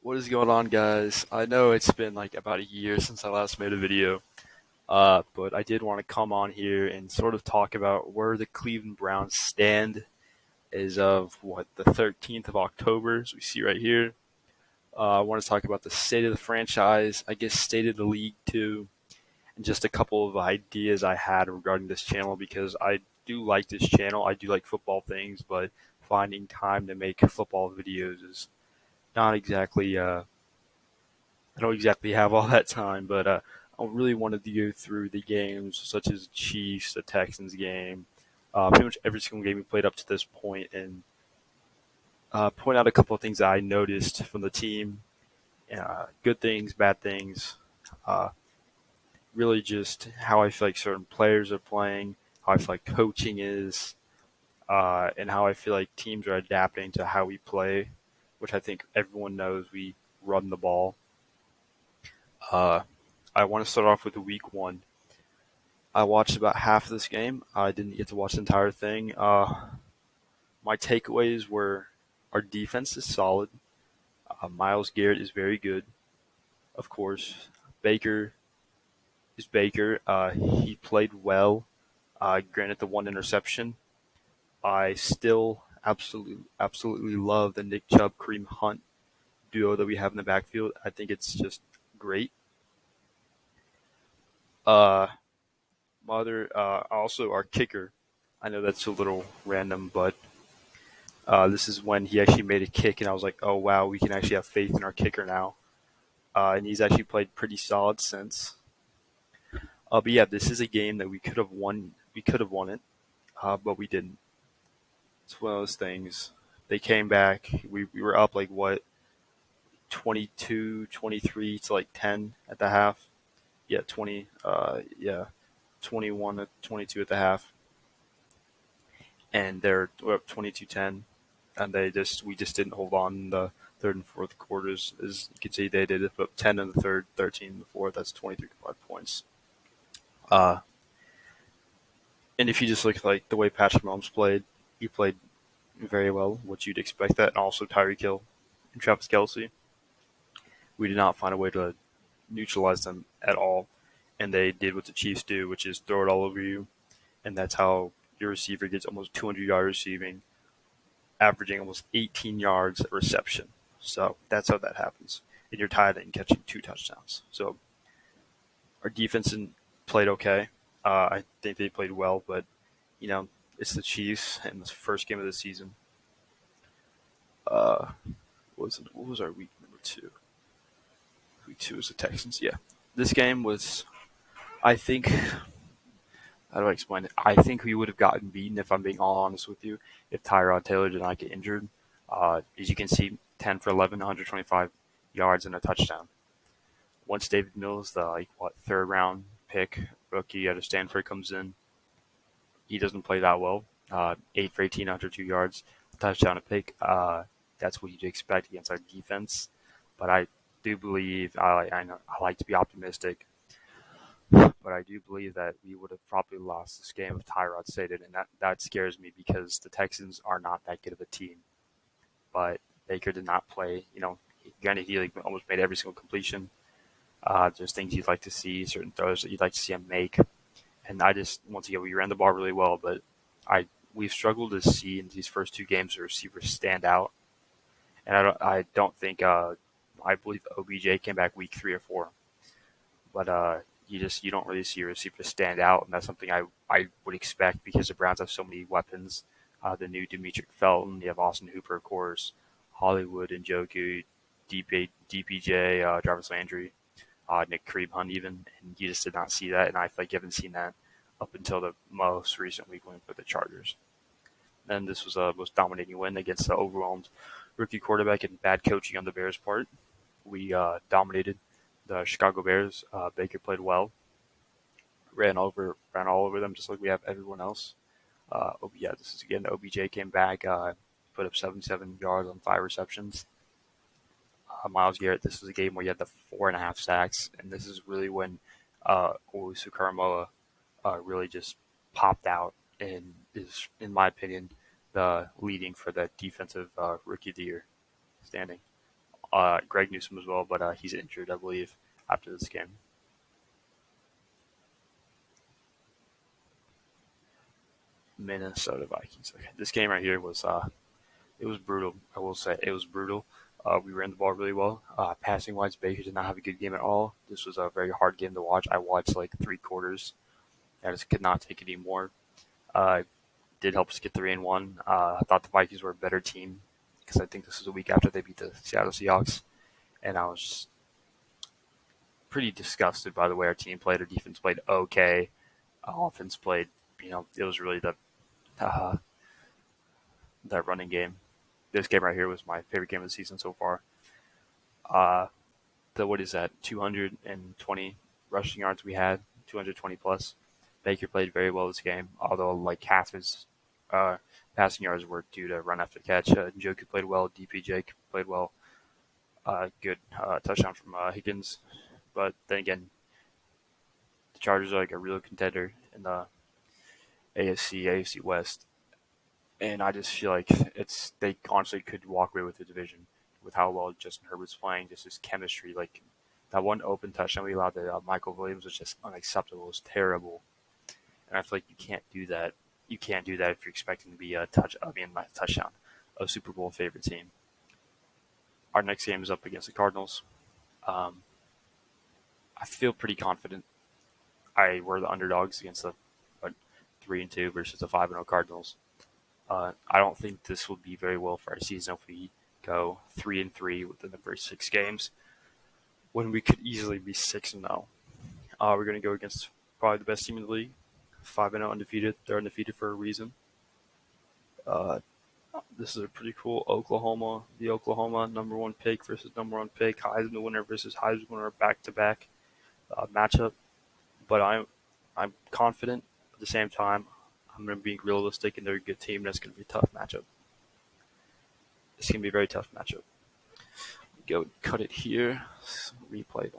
What is going on, guys? I know it's been like about a year since I last made a video, but I did want to come on here and sort of talk about where the Cleveland Browns stand as of the 13th of October, as we see right here. I want to talk about the state of the franchise, I guess state of the league too, and just a couple of ideas I had regarding this channel because I do like this channel. I do like football things, but finding time to make football videos is not exactly I don't exactly have all that time, but I really wanted to go through the games such as the Chiefs, the Texans game, pretty much every single game we played up to this point, and point out a couple of things that I noticed from the team, good things, bad things, uh, really just how I feel like certain players are playing, how I feel like coaching is, and how I feel like teams are adapting to how we play, which I think everyone knows we run the ball. Uh, I want to start off with week one. I watched about half of this game. I didn't get to watch the entire thing. My takeaways were our defense is solid. Myles Garrett is very good, of course. Baker is Baker. He played well. Granted, the one interception. I still absolutely love the Nick Chubb Kareem Hunt duo that we have in the backfield. I think it's just great. Uh, also our kicker. I know that's a little random, but this is when he actually made a kick, and I was like, oh, wow, we can actually have faith in our kicker now. And he's actually played pretty solid since. But yeah, this is a game that we could have won. We could have won it, but we didn't. It's one of those things. They came back. We were up like what, 22, 23 to like 10 at the half. Yeah, 20. Yeah, 21 to 22 at the half, and we're up 22-10, and we just didn't hold on in the third and fourth quarters. As you can see, they did up 10 in the third, 13 in the fourth. That's 23 points. Uh, and if you just look at like the way Patrick Mahomes played, he played very well, what you'd expect that, and also Tyreek Hill and Travis Kelce. We did not find a way to neutralize them at all, and they did what the Chiefs do, which is throw it all over you, and that's how your receiver gets almost 200 yards receiving, averaging almost 18 yards a reception. So that's how that happens. And you're tied in catching two touchdowns. So our defense played okay. I think they played well, but you know it's the Chiefs and the first game of the season. Uh, what was our week number two? Week two was the Texans. Yeah, this game was. I think. How do I explain it? I think we would have gotten beaten if I'm being all honest with you if Tyrod Taylor did not get injured. As you can see, 10 for 11, 125 yards and a touchdown. Once David Mills, the third round pick rookie out of Stanford, comes in, he doesn't play that well. 8 for 18, 102 yards, touchdown, a pick. That's what you'd expect against our defense. But I do believe I like to be optimistic, but I do believe that we would have probably lost this game if Tyrod stayed in, and that scares me because the Texans are not that good of a team. But Baker did not play. Granted, he almost made every single completion. There's things you'd like to see, certain throws that you'd like to see him make. And I just, once again, we ran the ball really well, but we've struggled to see in these first two games the receivers stand out. And I don't think, I believe OBJ came back week 3 or 4, but you don't really see your receivers stand out, and that's something I would expect because the Browns have so many weapons. The new Demetric Felton, you have Austin Hooper, of course, Hollywood and Njoku, DPJ, Jarvis Landry, Nick Kareem Hunt even, and you just did not see that, and I feel like you haven't seen that up until the most recent week when we played the Chargers. And this was a most dominating win against the overwhelmed rookie quarterback and bad coaching on the Bears' part. We dominated the Chicago Bears. Baker played well, ran all over them just like we have everyone else. Yeah, this is again OBJ came back, put up 77 yards on 5 receptions. Myles Garrett, this was a game where you had the 4.5 sacks, and this is really when Owusu Karamoa really just popped out and is, in my opinion, the leading for the defensive rookie of the year standing. Greg Newsom as well, but he's injured, I believe, after this game. Minnesota Vikings. Okay, this game right here was it was brutal. I will say it was brutal. We ran the ball really well. Passing wise, Baker did not have a good game at all. This was a very hard game to watch. I watched like 3 quarters. I just could not take it anymore. Did help us get 3-1. I thought the Vikings were a better team because I think this was a week after they beat the Seattle Seahawks, and I was just pretty disgusted by the way our team played. Our defense played okay. Our offense played, it was really uh, that running game. This game right here was my favorite game of the season so far. Uh, what is that? 220 rushing yards we had, 220 plus. Baker played very well this game, although like half his uh, passing yards were due to run after catch. Njoku played well. DPJ played well. Good touchdown from Higgins. But then again, the Chargers are like a real contender in the AFC West, and I just feel like they honestly could walk away with the division with how well Justin Herbert's playing. Just his chemistry, like that one open touchdown we allowed to Michael Williams was just unacceptable. It was terrible, and I feel like you can't do that. You can't do that if you're expecting to be not a touchdown, a Super Bowl favorite team. Our next game is up against the Cardinals. Um, I feel pretty confident. We're the underdogs against the 3-2 versus the 5-0 Cardinals. I don't think this will be very well for our season if we go 3-3 within the first 6 games, when we could easily be 6-0. We're going to go against probably the best team in the league, 5-0 undefeated. They're undefeated for a reason. This is a pretty cool the Oklahoma #1 pick versus #1 pick, Heisman winner versus Heisman winner back-to-back matchup. But I'm confident. At the same time, I'm going to be realistic, and they're a good team. That's going to be a tough matchup. It's going to be a very tough matchup. Go cut it here. Replay.